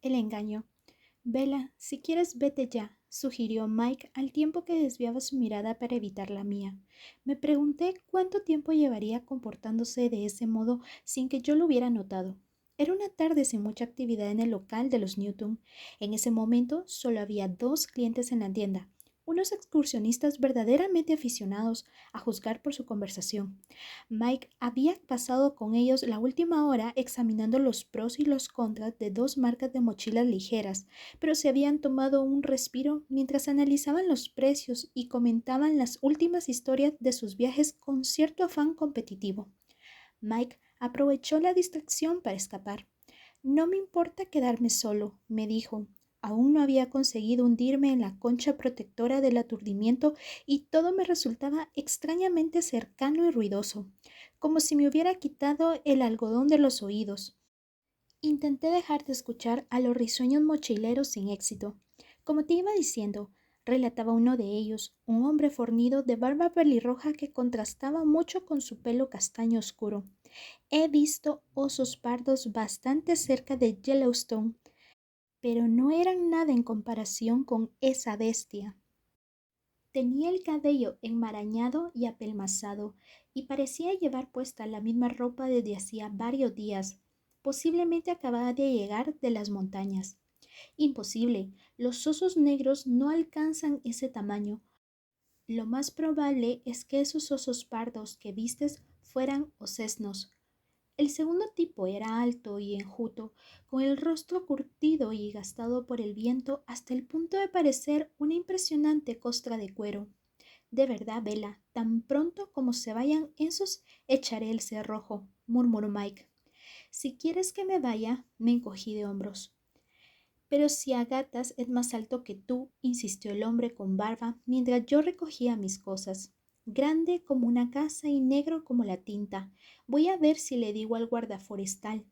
El engaño. Bella, si quieres vete ya, sugirió Mike al tiempo que desviaba su mirada para evitar la mía. Me pregunté cuánto tiempo llevaría comportándose de ese modo sin que yo lo hubiera notado. Era una tarde sin mucha actividad en el local de los Newton. En ese momento solo había dos clientes en la tienda, unos excursionistas verdaderamente aficionados, a juzgar por su conversación. Mike había pasado con ellos la última hora examinando los pros y los contras de dos marcas de mochilas ligeras, pero se habían tomado un respiro mientras analizaban los precios y comentaban las últimas historias de sus viajes con cierto afán competitivo. Mike aprovechó la distracción para escapar. No me importa quedarme solo, me dijo. Aún no había conseguido hundirme en la concha protectora del aturdimiento y todo me resultaba extrañamente cercano y ruidoso, como si me hubiera quitado el algodón de los oídos. Intenté dejar de escuchar a los risueños mochileros sin éxito. Como te iba diciendo, relataba uno de ellos, un hombre fornido de barba pelirroja que contrastaba mucho con su pelo castaño oscuro. He visto osos pardos bastante cerca de Yellowstone, pero no eran nada en comparación con esa bestia. Tenía el cabello enmarañado y apelmazado, y parecía llevar puesta la misma ropa desde hacía varios días. Posiblemente acababa de llegar de las montañas. Imposible, los osos negros no alcanzan ese tamaño. Lo más probable es que esos osos pardos que vistes fueran osesnos. El segundo tipo era alto y enjuto, con el rostro curtido y gastado por el viento hasta el punto de parecer una impresionante costra de cuero. De verdad, Bella, tan pronto como se vayan esos, echaré el cerrojo, murmuró Mike. Si quieres que me vaya, me encogí de hombros. Pero si Agatas es más alto que tú, insistió el hombre con barba mientras yo recogía mis cosas. Grande como una casa y negro como la tinta. Voy a ver si le digo al guardaforestal.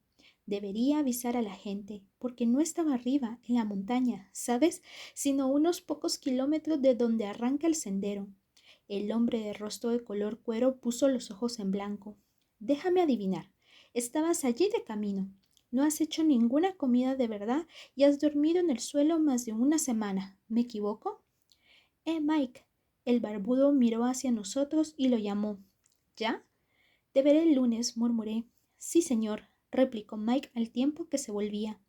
Debería avisar a la gente, porque no estaba arriba, en la montaña, ¿sabes? Sino unos pocos kilómetros de donde arranca el sendero. El hombre de rostro de color cuero puso los ojos en blanco. Déjame adivinar. Estabas allí de camino. No has hecho ninguna comida de verdad y has dormido en el suelo más de una semana. ¿Me equivoco? Mike. El barbudo miró hacia nosotros y lo llamó. ¿Ya? Te veré el lunes, murmuré. Sí, señor, replicó Mike al tiempo que se volvía.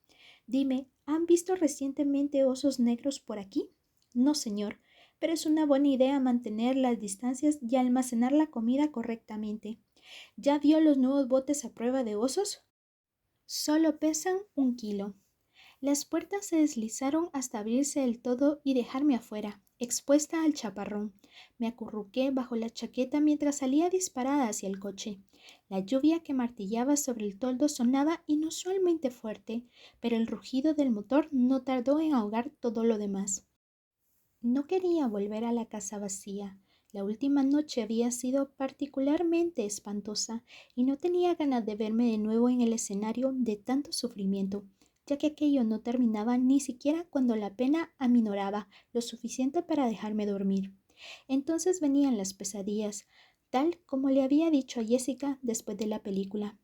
Dime, ¿han visto recientemente osos negros por aquí? No, señor, pero es una buena idea mantener las distancias y almacenar la comida correctamente. ¿Ya vio los nuevos botes a prueba de osos? Solo pesan 1 kilo. Las puertas se deslizaron hasta abrirse del todo y dejarme afuera, expuesta al chaparrón. Me acurruqué bajo la chaqueta mientras salía disparada hacia el coche. La lluvia que martillaba sobre el toldo sonaba inusualmente fuerte, pero el rugido del motor no tardó en ahogar todo lo demás. No quería volver a la casa vacía. La última noche había sido particularmente espantosa y no tenía ganas de verme de nuevo en el escenario de tanto sufrimiento, ya que aquello no terminaba ni siquiera cuando la pena aminoraba lo suficiente para dejarme dormir. Entonces venían las pesadillas, tal como le había dicho a Jessica después de la película.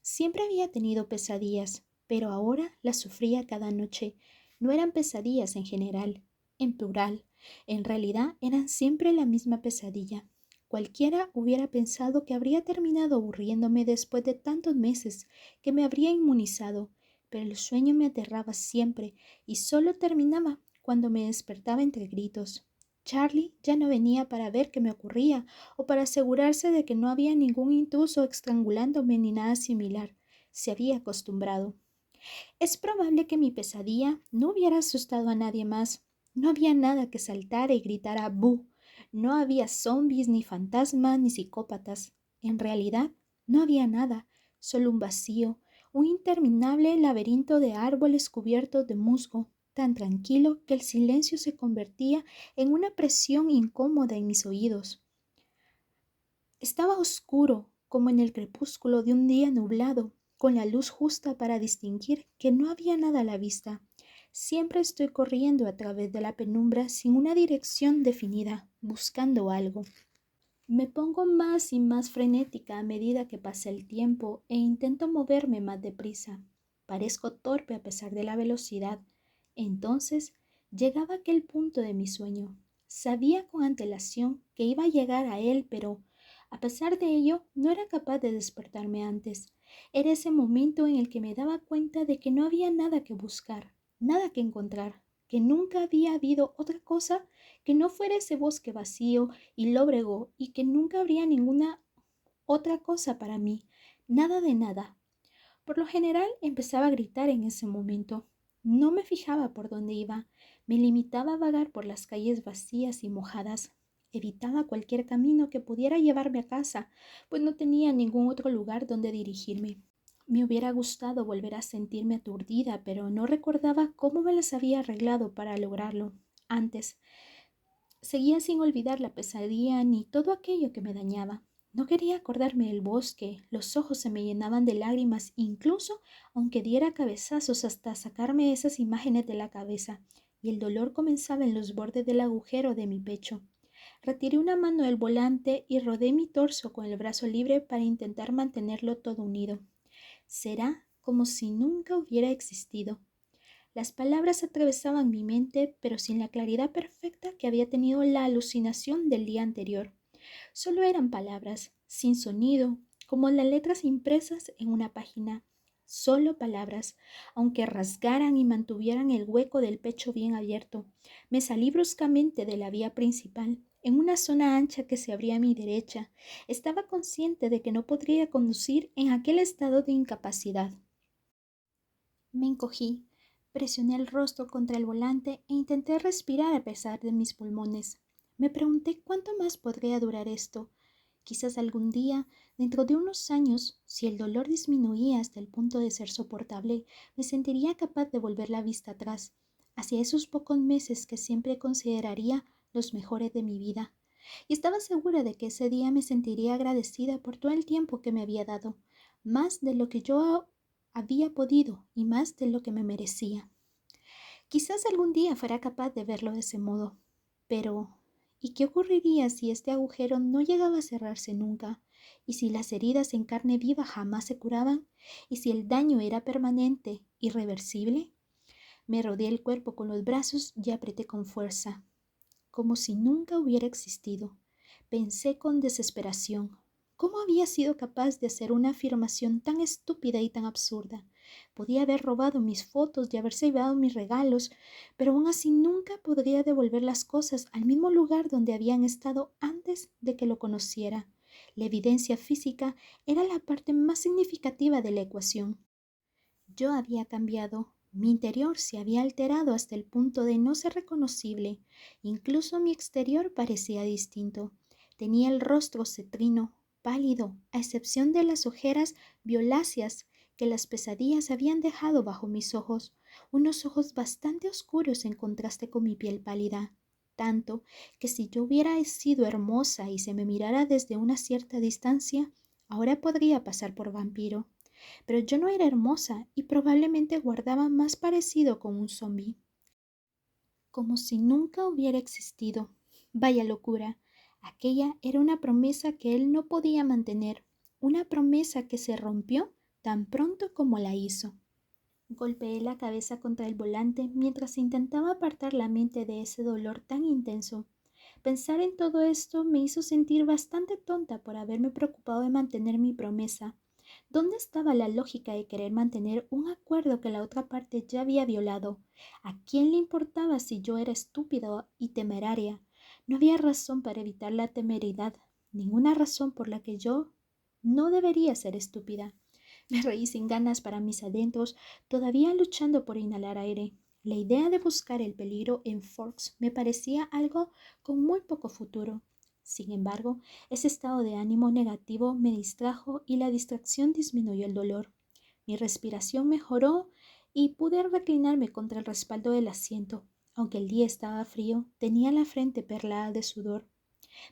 Siempre había tenido pesadillas, pero ahora las sufría cada noche. No eran pesadillas en general, en plural. En realidad eran siempre la misma pesadilla. Cualquiera hubiera pensado que habría terminado aburriéndome después de tantos meses, que me habría inmunizado, pero el sueño me aterraba siempre y solo terminaba cuando me despertaba entre gritos. Charlie ya no venía para ver qué me ocurría o para asegurarse de que no había ningún intruso estrangulándome ni nada similar. Se había acostumbrado. Es probable que mi pesadilla no hubiera asustado a nadie más. No había nada que saltara y gritara ¡bu! No había zombies, ni fantasmas, ni psicópatas. En realidad, no había nada, solo un vacío, un interminable laberinto de árboles cubiertos de musgo, tan tranquilo que el silencio se convertía en una presión incómoda en mis oídos. Estaba oscuro, como en el crepúsculo de un día nublado, con la luz justa para distinguir que no había nada a la vista. Siempre estoy corriendo a través de la penumbra sin una dirección definida, buscando algo. Me pongo más y más frenética a medida que pasa el tiempo e intento moverme más deprisa. Parezco torpe a pesar de la velocidad. Entonces llegaba aquel punto de mi sueño. Sabía con antelación que iba a llegar a él, pero a pesar de ello no era capaz de despertarme antes. Era ese momento en el que me daba cuenta de que no había nada que buscar, nada que encontrar, que nunca había habido otra cosa que no fuera ese bosque vacío y lóbrego y que nunca habría ninguna otra cosa para mí, nada de nada. Por lo general empezaba a gritar en ese momento. No me fijaba por dónde iba, me limitaba a vagar por las calles vacías y mojadas. Evitaba cualquier camino que pudiera llevarme a casa, pues no tenía ningún otro lugar donde dirigirme. Me hubiera gustado volver a sentirme aturdida, pero no recordaba cómo me las había arreglado para lograrlo. Antes, seguía sin olvidar la pesadilla ni todo aquello que me dañaba. No quería acordarme del bosque, los ojos se me llenaban de lágrimas, incluso aunque diera cabezazos hasta sacarme esas imágenes de la cabeza, y el dolor comenzaba en los bordes del agujero de mi pecho. Retiré una mano del volante y rodé mi torso con el brazo libre para intentar mantenerlo todo unido. Será como si nunca hubiera existido. Las palabras atravesaban mi mente, pero sin la claridad perfecta que había tenido la alucinación del día anterior. Solo eran palabras, sin sonido, como las letras impresas en una página. Solo palabras, aunque rasgaran y mantuvieran el hueco del pecho bien abierto. Me salí bruscamente de la vía principal, en una zona ancha que se abría a mi derecha. Estaba consciente de que no podría conducir en aquel estado de incapacidad. Me encogí, presioné el rostro contra el volante e intenté respirar a pesar de mis pulmones. Me pregunté cuánto más podría durar esto. Quizás algún día, dentro de unos años, si el dolor disminuía hasta el punto de ser soportable, me sentiría capaz de volver la vista atrás, hacia esos pocos meses que siempre consideraría los mejores de mi vida. Y estaba segura de que ese día me sentiría agradecida por todo el tiempo que me había dado, más de lo que yo había podido y más de lo que me merecía. Quizás algún día fuera capaz de verlo de ese modo, pero ¿y qué ocurriría si este agujero no llegaba a cerrarse nunca? ¿Y si las heridas en carne viva jamás se curaban? ¿Y si el daño era permanente, irreversible? Me rodeé el cuerpo con los brazos y apreté con fuerza, como si nunca hubiera existido. Pensé con desesperación. ¿Cómo había sido capaz de hacer una afirmación tan estúpida y tan absurda? Podía haber robado mis fotos y haberse llevado mis regalos, pero aún así nunca podría devolver las cosas al mismo lugar donde habían estado antes de que lo conociera. La evidencia física era la parte más significativa de la ecuación. Yo había cambiado. Mi interior se había alterado hasta el punto de no ser reconocible. Incluso mi exterior parecía distinto. Tenía el rostro cetrino, pálido, a excepción de las ojeras violáceas que las pesadillas habían dejado bajo mis ojos, unos ojos bastante oscuros en contraste con mi piel pálida. Tanto que si yo hubiera sido hermosa y se me mirara desde una cierta distancia, ahora podría pasar por vampiro. Pero yo no era hermosa y probablemente guardaba más parecido con un zombi, como si nunca hubiera existido. Vaya locura. Aquella era una promesa que él no podía mantener, una promesa que se rompió tan pronto como la hizo. Golpeé la cabeza contra el volante mientras intentaba apartar la mente de ese dolor tan intenso. Pensar en todo esto me hizo sentir bastante tonta por haberme preocupado de mantener mi promesa. ¿Dónde estaba la lógica de querer mantener un acuerdo que la otra parte ya había violado? ¿A quién le importaba si yo era estúpida y temeraria? No había razón para evitar la temeridad, ninguna razón por la que yo no debería ser estúpida. Me reí sin ganas para mis adentros, todavía luchando por inhalar aire. La idea de buscar el peligro en Forks me parecía algo con muy poco futuro. Sin embargo, ese estado de ánimo negativo me distrajo y la distracción disminuyó el dolor. Mi respiración mejoró y pude reclinarme contra el respaldo del asiento. Aunque el día estaba frío, tenía la frente perlada de sudor.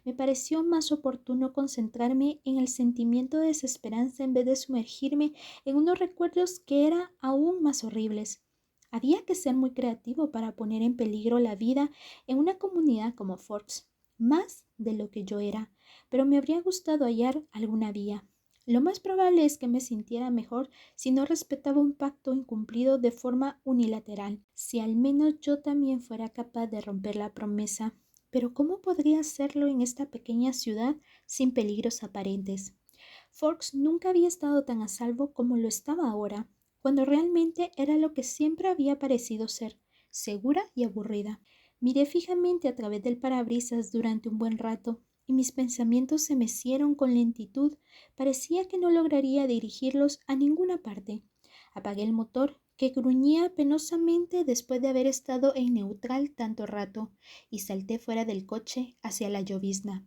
Me pareció más oportuno concentrarme en el sentimiento de desesperanza en vez de sumergirme en unos recuerdos que eran aún más horribles. Había que ser muy creativo para poner en peligro la vida en una comunidad como Forks, más de lo que yo era, pero me habría gustado hallar alguna vía. Lo más probable es que me sintiera mejor si no respetaba un pacto incumplido de forma unilateral, si al menos yo también fuera capaz de romper la promesa. Pero ¿cómo podría hacerlo en esta pequeña ciudad sin peligros aparentes? Forks nunca había estado tan a salvo como lo estaba ahora, cuando realmente era lo que siempre había parecido ser, segura y aburrida. Miré fijamente a través del parabrisas durante un buen rato, y mis pensamientos se mecieron con lentitud. Parecía que no lograría dirigirlos a ninguna parte. Apagué el motor, que gruñía penosamente después de haber estado en neutral tanto rato, y salté fuera del coche hacia la llovizna.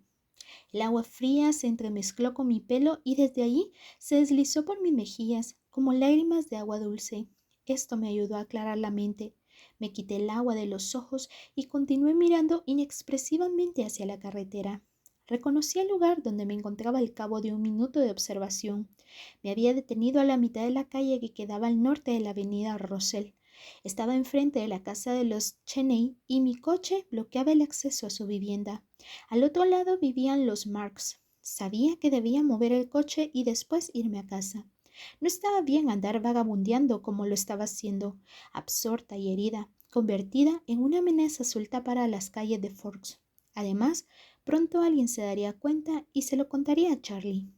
El agua fría se entremezcló con mi pelo y desde allí se deslizó por mis mejillas como lágrimas de agua dulce. Esto me ayudó a aclarar la mente. Me quité el agua de los ojos y continué mirando inexpresivamente hacia la carretera. Reconocí el lugar donde me encontraba al cabo de un minuto de observación. Me había detenido a la mitad de la calle que quedaba al norte de la avenida Russell. Estaba enfrente de la casa de los Cheney y mi coche bloqueaba el acceso a su vivienda. Al otro lado vivían los Marks. Sabía que debía mover el coche y después irme a casa. No estaba bien andar vagabundeando como lo estaba haciendo, absorta y herida, convertida en una amenaza suelta para las calles de Forks. Además, pronto alguien se daría cuenta y se lo contaría a Charlie.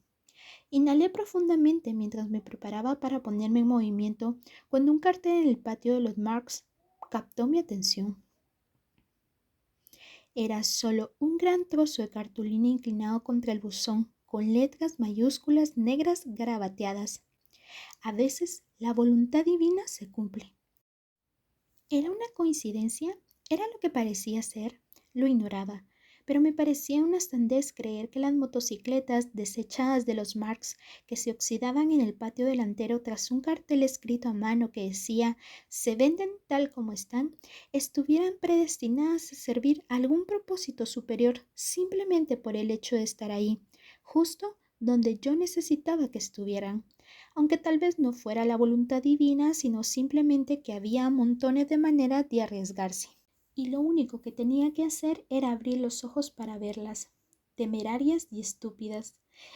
Inhalé profundamente mientras me preparaba para ponerme en movimiento cuando un cartel en el patio de los Marks captó mi atención. Era solo un gran trozo de cartulina inclinado contra el buzón, con letras mayúsculas negras garabateadas. A veces la voluntad divina se cumple. ¿Era una coincidencia? ¿Era lo que parecía ser? Lo ignoraba, pero me parecía una sandez creer que las motocicletas desechadas de los Marx que se oxidaban en el patio delantero tras un cartel escrito a mano que decía «Se venden tal como están», estuvieran predestinadas a servir a algún propósito superior simplemente por el hecho de estar ahí, justo donde yo necesitaba que estuvieran. Aunque tal vez no fuera la voluntad divina, sino simplemente que había montones de maneras de arriesgarse. Y lo único que tenía que hacer era abrir los ojos para verlas. Temerarias y estúpidas.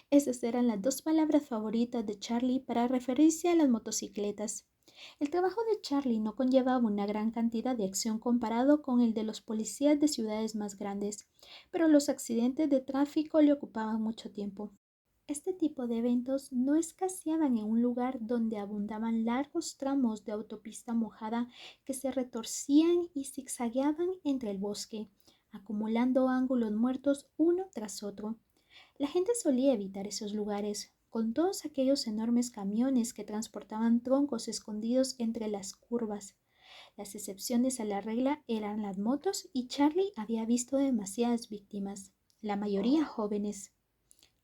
Esas eran las dos palabras favoritas de Charlie para referirse a las motocicletas. El trabajo de Charlie no conllevaba una gran cantidad de acción comparado con el de los policías de ciudades más grandes, pero los accidentes de tráfico le ocupaban mucho tiempo. Este tipo de eventos no escaseaban en un lugar donde abundaban largos tramos de autopista mojada que se retorcían y zigzagueaban entre el bosque, acumulando ángulos muertos uno tras otro. La gente solía evitar esos lugares, con todos aquellos enormes camiones que transportaban troncos escondidos entre las curvas. Las excepciones a la regla eran las motos y Charlie había visto demasiadas víctimas, la mayoría jóvenes,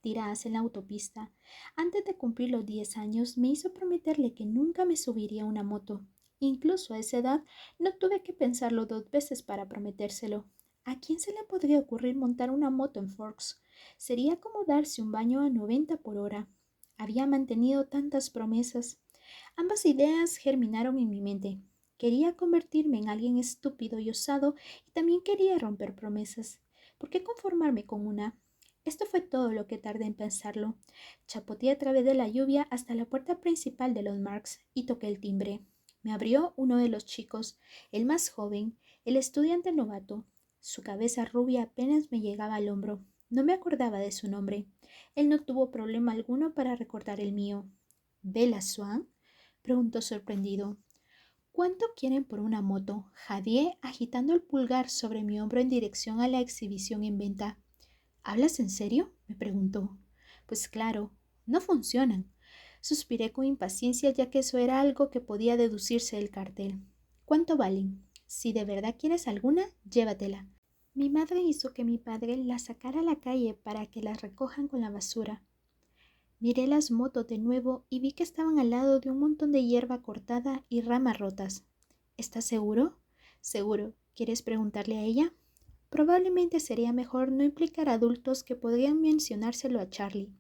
tiradas en la autopista. Antes de cumplir los 10 años, me hizo prometerle que nunca me subiría a una moto. Incluso a esa edad, no tuve que pensarlo 2 veces para prometérselo. ¿A quién se le podría ocurrir montar una moto en Forks? Sería como darse un baño a 90 por hora. Había mantenido tantas promesas. Ambas ideas germinaron en mi mente. Quería convertirme en alguien estúpido y osado y también quería romper promesas. ¿Por qué conformarme con una? Esto fue todo lo que tardé en pensarlo. Chapoteé a través de la lluvia hasta la puerta principal de los Marks y toqué el timbre. Me abrió uno de los chicos, el más joven, el estudiante novato. Su cabeza rubia apenas me llegaba al hombro. No me acordaba de su nombre. Él no tuvo problema alguno para recordar el mío. ¿Bella Swan?, preguntó sorprendido. ¿Cuánto quieren por una moto? Jadeé agitando el pulgar sobre mi hombro en dirección a la exhibición en venta. ¿Hablas en serio?, me preguntó. Pues claro, no funcionan. Suspiré con impaciencia ya que eso era algo que podía deducirse del cartel. ¿Cuánto valen? Si de verdad quieres alguna, llévatela. Mi madre hizo que mi padre la sacara a la calle para que las recojan con la basura. Miré las motos de nuevo y vi que estaban al lado de un montón de hierba cortada y ramas rotas. ¿Estás seguro? Seguro. ¿Quieres preguntarle a ella? Probablemente sería mejor no implicar a adultos que podrían mencionárselo a Charlie.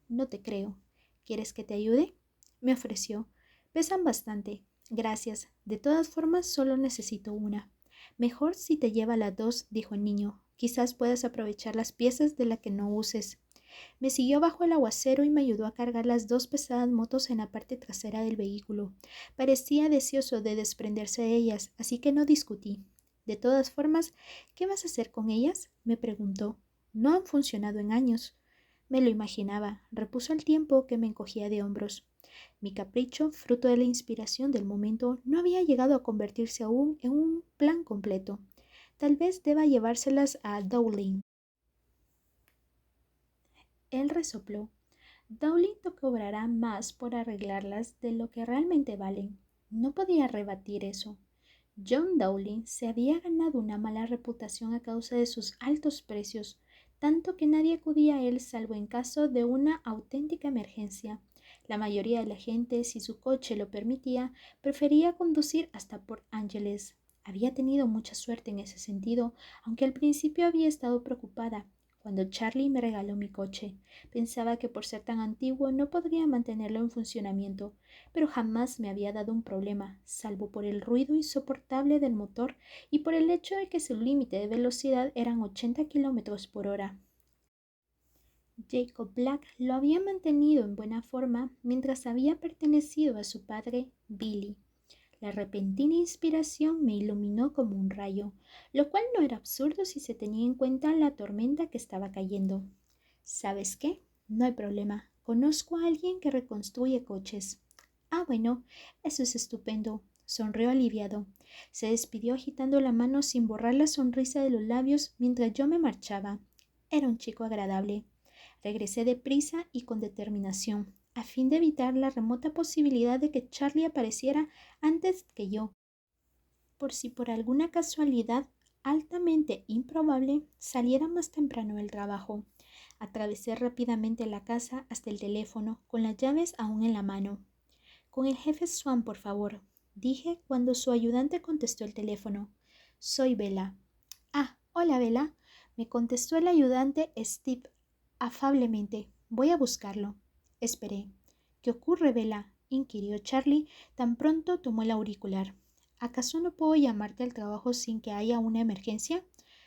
No te creo. ¿Quieres que te ayude?, me ofreció. Pesan bastante. Gracias. De todas formas, solo necesito una. Mejor si te lleva las dos, dijo el niño. Quizás puedas aprovechar las piezas de la que no uses. Me siguió bajo el aguacero y me ayudó a cargar las dos pesadas motos en la parte trasera del vehículo. Parecía deseoso de desprenderse de ellas, así que no discutí. De todas formas, ¿qué vas a hacer con ellas?, me preguntó. No han funcionado en años. Me lo imaginaba, repuso al tiempo que me encogía de hombros. Mi capricho, fruto de la inspiración del momento, no había llegado a convertirse aún en un plan completo. Tal vez deba llevárselas a Dowling. Él resopló. Dowling te cobrará más por arreglarlas de lo que realmente valen. No podía rebatir eso. John Dowling se había ganado una mala reputación a causa de sus altos precios, tanto que nadie acudía a él salvo en caso de una auténtica emergencia. La mayoría de la gente, si su coche lo permitía, prefería conducir hasta Port Angeles. Había tenido mucha suerte en ese sentido, aunque al principio había estado preocupada. Cuando Charlie me regaló mi coche, pensaba que por ser tan antiguo no podría mantenerlo en funcionamiento, pero jamás me había dado un problema, salvo por el ruido insoportable del motor y por el hecho de que su límite de velocidad eran 80 kilómetros por hora. Jacob Black lo había mantenido en buena forma mientras había pertenecido a su padre, Billy. La repentina inspiración me iluminó como un rayo, lo cual no era absurdo si se tenía en cuenta la tormenta que estaba cayendo. ¿Sabes qué? No hay problema. Conozco a alguien que reconstruye coches. Ah, bueno, eso es estupendo. Sonrió aliviado. Se despidió agitando la mano sin borrar la sonrisa de los labios mientras yo me marchaba. Era un chico agradable. Regresé deprisa y con determinación, a fin de evitar la remota posibilidad de que Charlie apareciera antes que yo, por si por alguna casualidad altamente improbable saliera más temprano del trabajo. Atravesé rápidamente la casa hasta el teléfono, con las llaves aún en la mano. Con el jefe Swan, por favor, dije cuando su ayudante contestó el teléfono. Soy Bella. Ah, hola Bella, me contestó el ayudante Steve afablemente. Voy a buscarlo. Esperé. ¿Qué ocurre, Bella?, inquirió Charlie tan pronto tomó el auricular. ¿Acaso no puedo llamarte al trabajo sin que haya una emergencia?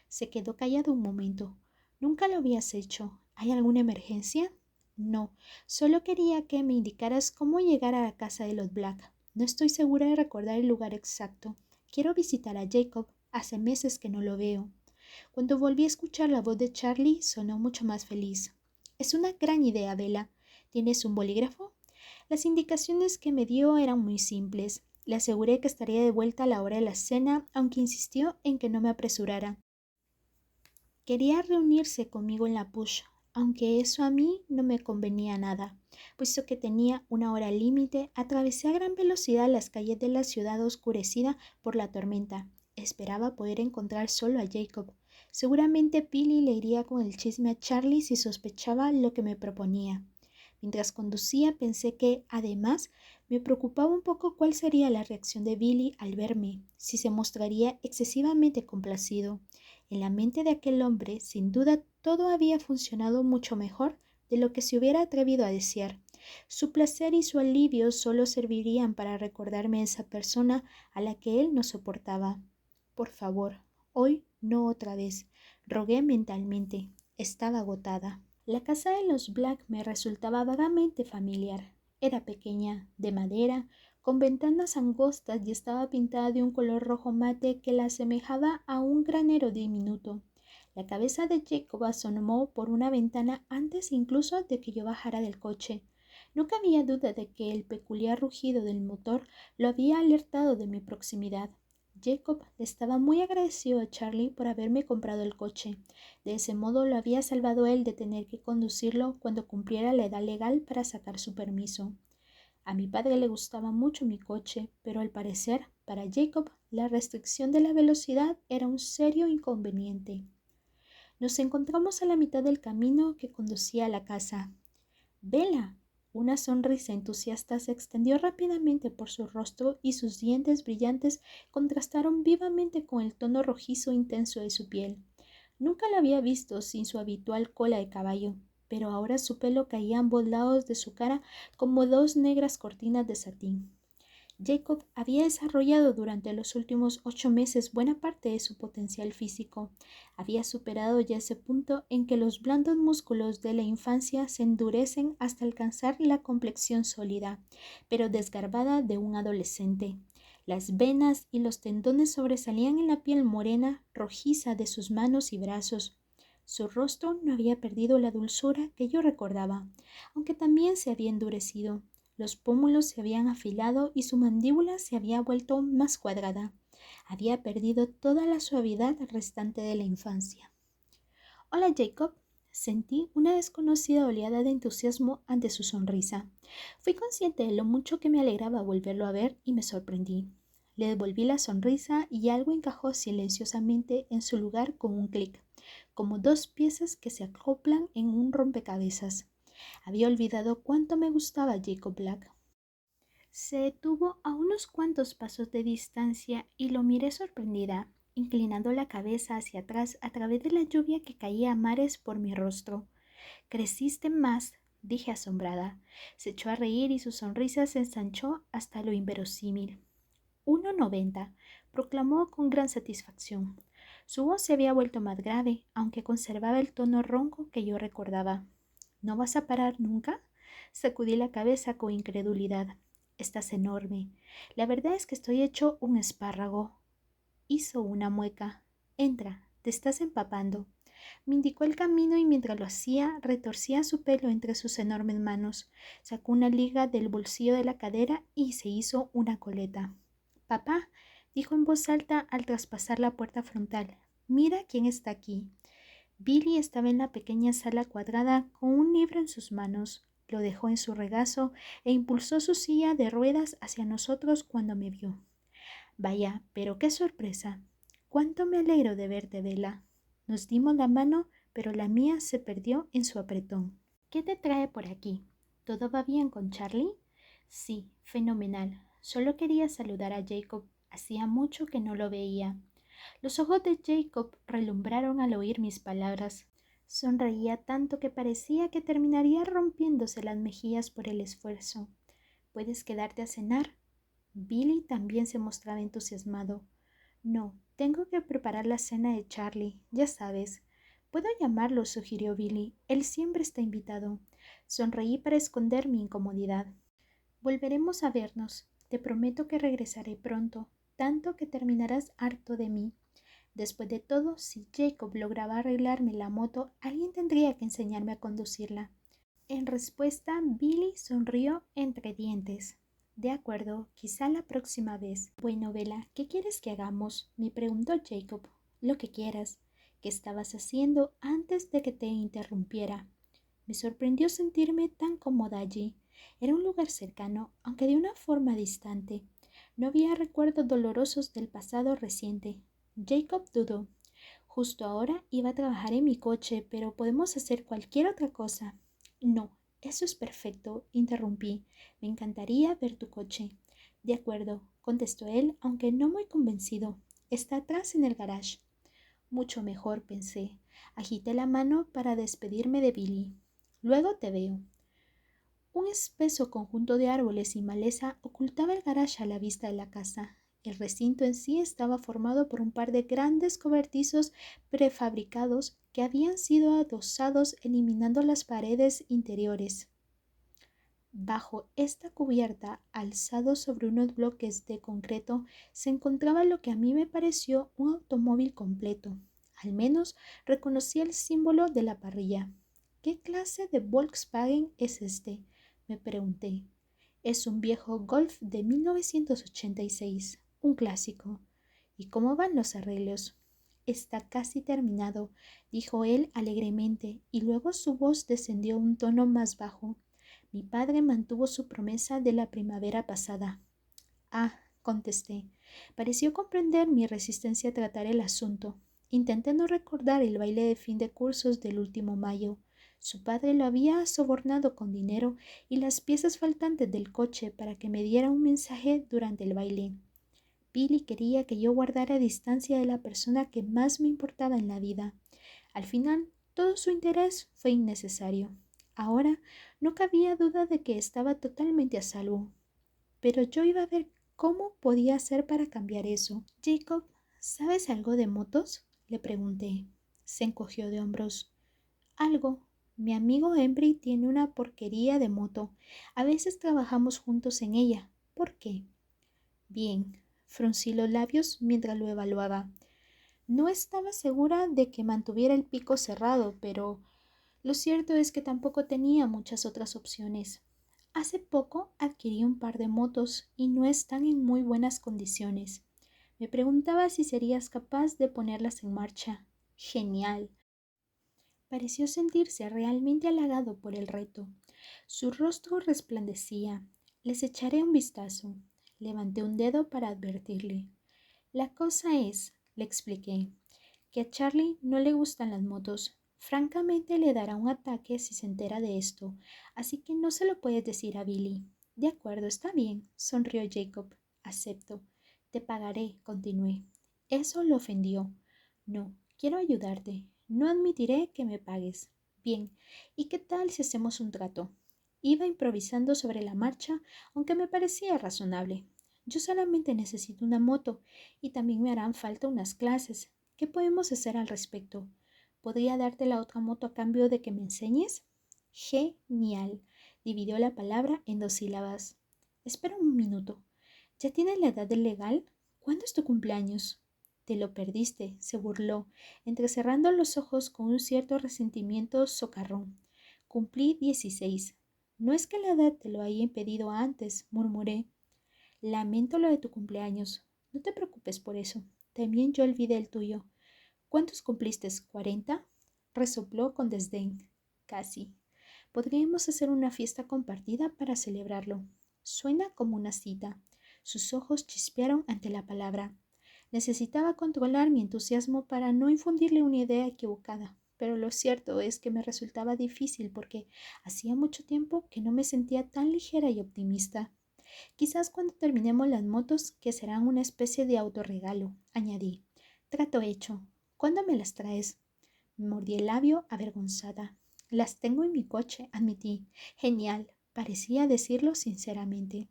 Se quedó callado un momento. Nunca lo habías hecho. ¿Hay alguna emergencia? No, solo quería que me indicaras cómo llegar a la casa de los Black. No estoy segura de recordar el lugar exacto. Quiero visitar a Jacob. Hace meses que no lo veo. Cuando volví a escuchar la voz de Charlie, sonó mucho más feliz. Es una gran idea, Bella. ¿Tienes un bolígrafo? Las indicaciones que me dio eran muy simples. Le aseguré que estaría de vuelta a la hora de la cena, aunque insistió en que no me apresurara. Quería reunirse conmigo en la Push, aunque eso a mí no me convenía nada, puesto que tenía una hora límite. Atravesé a gran velocidad las calles de la ciudad oscurecida por la tormenta. Esperaba poder encontrar solo a Jacob. Seguramente Billy le iría con el chisme a Charlie si sospechaba lo que me proponía. Mientras conducía pensé que, además, me preocupaba un poco cuál sería la reacción de Billy al verme, si se mostraría excesivamente complacido. En la mente de aquel hombre, sin duda, todo había funcionado mucho mejor de lo que se hubiera atrevido a desear. Su placer y su alivio solo servirían para recordarme a esa persona a la que él no soportaba. Por favor, hoy no otra vez, rogué mentalmente. Estaba agotada. La casa de los Black me resultaba vagamente familiar. Era pequeña, de madera, con ventanas angostas y estaba pintada de un color rojo mate que la asemejaba a un granero diminuto. La cabeza de Jacob asomó por una ventana antes incluso de que yo bajara del coche. No cabía duda de que el peculiar rugido del motor lo había alertado de mi proximidad. Jacob estaba muy agradecido a Charlie por haberme comprado el coche. De ese modo lo había salvado él de tener que conducirlo cuando cumpliera la edad legal para sacar su permiso. A mi padre le gustaba mucho mi coche, pero al parecer, para Jacob, la restricción de la velocidad era un serio inconveniente. Nos encontramos a la mitad del camino que conducía a la casa. «Bella». Una sonrisa entusiasta se extendió rápidamente por su rostro y sus dientes brillantes contrastaron vivamente con el tono rojizo intenso de su piel. Nunca la había visto sin su habitual cola de caballo, pero ahora su pelo caía a ambos lados de su cara como dos negras cortinas de satín. Jacob había desarrollado durante los últimos 8 meses buena parte de su potencial físico. Había superado ya ese punto en que los blandos músculos de la infancia se endurecen hasta alcanzar la complexión sólida, pero desgarbada de un adolescente. Las venas y los tendones sobresalían en la piel morena, rojiza de sus manos y brazos. Su rostro no había perdido la dulzura que yo recordaba, aunque también se había endurecido. Los pómulos se habían afilado y su mandíbula se había vuelto más cuadrada. Había perdido toda la suavidad restante de la infancia. Hola, Jacob. Sentí una desconocida oleada de entusiasmo ante su sonrisa. Fui consciente de lo mucho que me alegraba volverlo a ver y me sorprendí. Le devolví la sonrisa y algo encajó silenciosamente en su lugar con un clic, como dos piezas que se acoplan en un rompecabezas. Había olvidado cuánto me gustaba Jacob Black. Se detuvo a unos cuantos pasos de distancia y lo miré sorprendida, inclinando la cabeza hacia atrás a través de la lluvia que caía a mares por mi rostro. «Creciste más», dije asombrada. Se echó a reír y su sonrisa se ensanchó hasta lo inverosímil. 1,90, proclamó con gran satisfacción. Su voz se había vuelto más grave, aunque conservaba el tono ronco que yo recordaba. «¿No vas a parar nunca?», sacudí la cabeza con incredulidad. «Estás enorme. La verdad es que estoy hecho un espárrago». Hizo una mueca. «Entra, te estás empapando». Me indicó el camino y mientras lo hacía, retorcía su pelo entre sus enormes manos. Sacó una liga del bolsillo de la cadera y se hizo una coleta. «Papá», dijo en voz alta al traspasar la puerta frontal, «mira quién está aquí». Billy estaba en la pequeña sala cuadrada con un libro en sus manos. Lo dejó en su regazo e impulsó su silla de ruedas hacia nosotros cuando me vio. «Vaya, pero qué sorpresa. Cuánto me alegro de verte, Bella». Nos dimos la mano, pero la mía se perdió en su apretón. «¿Qué te trae por aquí? ¿Todo va bien con Charlie?» «Sí, fenomenal. Solo quería saludar a Jacob. Hacía mucho que no lo veía». Los ojos de Jacob relumbraron al oír mis palabras. Sonreía tanto que parecía que terminaría rompiéndose las mejillas por el esfuerzo. «¿Puedes quedarte a cenar?» Billy también se mostraba entusiasmado. «No, tengo que preparar la cena de Charlie, ya sabes». «Puedo llamarlo», sugirió Billy. «Él siempre está invitado». Sonreí para esconder mi incomodidad. «Volveremos a vernos. Te prometo que regresaré pronto, tanto que terminarás harto de mí». Después de todo, si Jacob lograba arreglarme la moto, alguien tendría que enseñarme a conducirla. En respuesta, Billy sonrió entre dientes. «De acuerdo, quizá la próxima vez». «Bueno, Bella, ¿qué quieres que hagamos?», me preguntó Jacob. «Lo que quieras». «¿Qué estabas haciendo antes de que te interrumpiera?» Me sorprendió sentirme tan cómoda allí. Era un lugar cercano, aunque de una forma distante. No había recuerdos dolorosos del pasado reciente. Jacob dudó. «Justo ahora iba a trabajar en mi coche, pero podemos hacer cualquier otra cosa». «No, eso es perfecto», interrumpí. «Me encantaría ver tu coche». «De acuerdo», contestó él, aunque no muy convencido. «Está atrás en el garage». Mucho mejor, pensé. Agité la mano para despedirme de Billy. «Luego te veo». Un espeso conjunto de árboles y maleza ocultaba el garage a la vista de la casa. El recinto en sí estaba formado por un par de grandes cobertizos prefabricados que habían sido adosados eliminando las paredes interiores. Bajo esta cubierta, alzado sobre unos bloques de concreto, se encontraba lo que a mí me pareció un automóvil completo. Al menos reconocí el símbolo de la parrilla. «¿Qué clase de Volkswagen es este?», me pregunté. «Es un viejo Golf de 1986, un clásico». «¿Y cómo van los arreglos?» «Está casi terminado», dijo él alegremente, y luego su voz descendió a un tono más bajo. «Mi padre mantuvo su promesa de la primavera pasada». «Ah», contesté. Pareció comprender mi resistencia a tratar el asunto. Intenté no recordar el baile de fin de cursos del último mayo. Su padre lo había sobornado con dinero y las piezas faltantes del coche para que me diera un mensaje durante el baile. Billy quería que yo guardara distancia de la persona que más me importaba en la vida. Al final, todo su interés fue innecesario. Ahora no cabía duda de que estaba totalmente a salvo. Pero yo iba a ver ¿Cómo podía hacer para cambiar eso? Jacob, ¿sabes algo de motos? Le pregunté. Se encogió de hombros. Algo. Mi amigo Embry tiene una porquería de moto. A veces trabajamos juntos en ella. ¿Por qué? Bien. Fruncí los labios mientras lo evaluaba. No estaba segura de que mantuviera el pico cerrado, pero lo cierto es que tampoco tenía muchas otras opciones. Hace poco adquirí un par de motos y no están en muy buenas condiciones. Me preguntaba si serías capaz de ponerlas en marcha. Genial. Pareció sentirse realmente halagado por el reto. Su rostro resplandecía. Les echaré un vistazo. Levanté un dedo para advertirle. La cosa es, le expliqué, que a Charlie no le gustan las motos. Francamente le dará un ataque si se entera de esto, así que no se lo puedes decir a Billy. De acuerdo, está bien, sonrió Jacob. Acepto. Te pagaré, continué. Eso lo ofendió. No, quiero ayudarte. No admitiré que me pagues. Bien, ¿y qué tal si hacemos un trato? Iba improvisando sobre la marcha, aunque me parecía razonable. Yo solamente necesito una moto y también me harán falta unas clases. ¿Qué podemos hacer al respecto? ¿Podría darte la otra moto a cambio de que me enseñes? Genial. Dividió la palabra en 2 sílabas. Espera un minuto. ¿Ya tienes la edad del legal? ¿Cuándo es tu cumpleaños? Te lo perdiste, se burló, entrecerrando los ojos con un cierto resentimiento socarrón. Cumplí 16. No es que la edad te lo haya impedido antes, murmuré. Lamento lo de tu cumpleaños. No te preocupes por eso. También yo olvidé el tuyo. ¿Cuántos cumpliste? ¿40? Resopló con desdén. Casi. Podríamos hacer una fiesta compartida para celebrarlo. Suena como una cita. Sus ojos chispearon ante la palabra. Necesitaba controlar mi entusiasmo para no infundirle una idea equivocada, pero lo cierto es que me resultaba difícil porque hacía mucho tiempo que no me sentía tan ligera y optimista. Quizás cuando terminemos las motos, que serán una especie de autorregalo, añadí. Trato hecho. ¿Cuándo me las traes? Me mordí el labio avergonzada. Las tengo en mi coche, admití. Genial. Parecía decirlo sinceramente.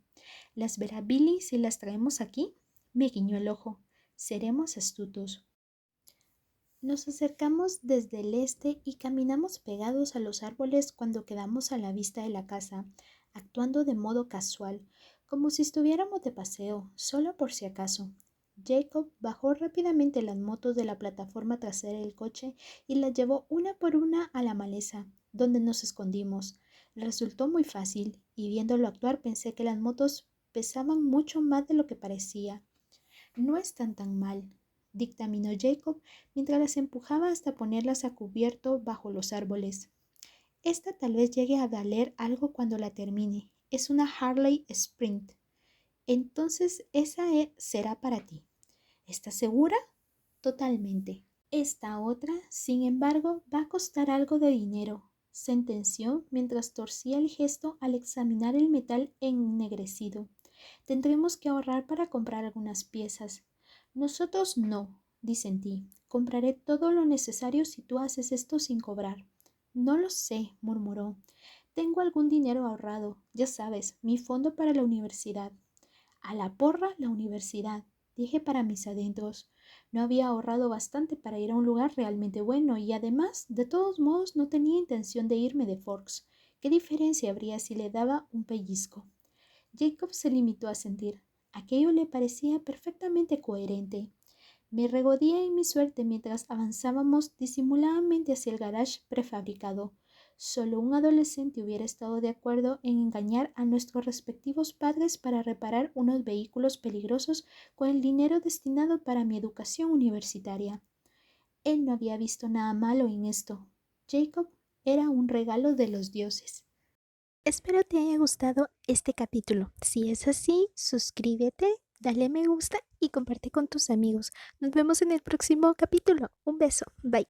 ¿Las verá Billy si las traemos aquí? Me guiñó el ojo. Seremos astutos. Nos acercamos desde el este y caminamos pegados a los árboles cuando quedamos a la vista de la casa, actuando de modo casual, como si estuviéramos de paseo, solo por si acaso. Jacob bajó rápidamente las motos de la plataforma trasera del coche y las llevó una por una a la maleza, donde nos escondimos. Resultó muy fácil, y viéndolo actuar pensé que las motos pesaban mucho más de lo que parecía. No están tan mal, dictaminó Jacob mientras las empujaba hasta ponerlas a cubierto bajo los árboles. Esta tal vez llegue a valer algo cuando la termine. Es una Harley Sprint. Entonces será para ti. ¿Estás segura? Totalmente. Esta otra, sin embargo, va a costar algo de dinero, sentenció mientras torcía el gesto al examinar el metal ennegrecido. Tendremos que ahorrar para comprar algunas piezas. Nosotros no, disentí. Compraré todo lo necesario si tú haces esto sin cobrar. No lo sé, murmuró. Tengo algún dinero ahorrado, ya sabes, mi fondo para la universidad. A la porra la universidad, dije para mis adentros. No había ahorrado bastante para ir a un lugar realmente bueno y además, de todos modos, no tenía intención de irme de Forks. ¿Qué diferencia habría si le daba un pellizco? Jacob se limitó a sentir. Aquello le parecía perfectamente coherente. Me regodía en mi suerte mientras avanzábamos disimuladamente hacia el garage prefabricado. Solo un adolescente hubiera estado de acuerdo en engañar a nuestros respectivos padres para reparar unos vehículos peligrosos con el dinero destinado para mi educación universitaria. Él no había visto nada malo en esto. Jacob era un regalo de los dioses. Espero te haya gustado este capítulo. Si es así, suscríbete, dale me gusta y comparte con tus amigos. Nos vemos en el próximo capítulo. Un beso. Bye.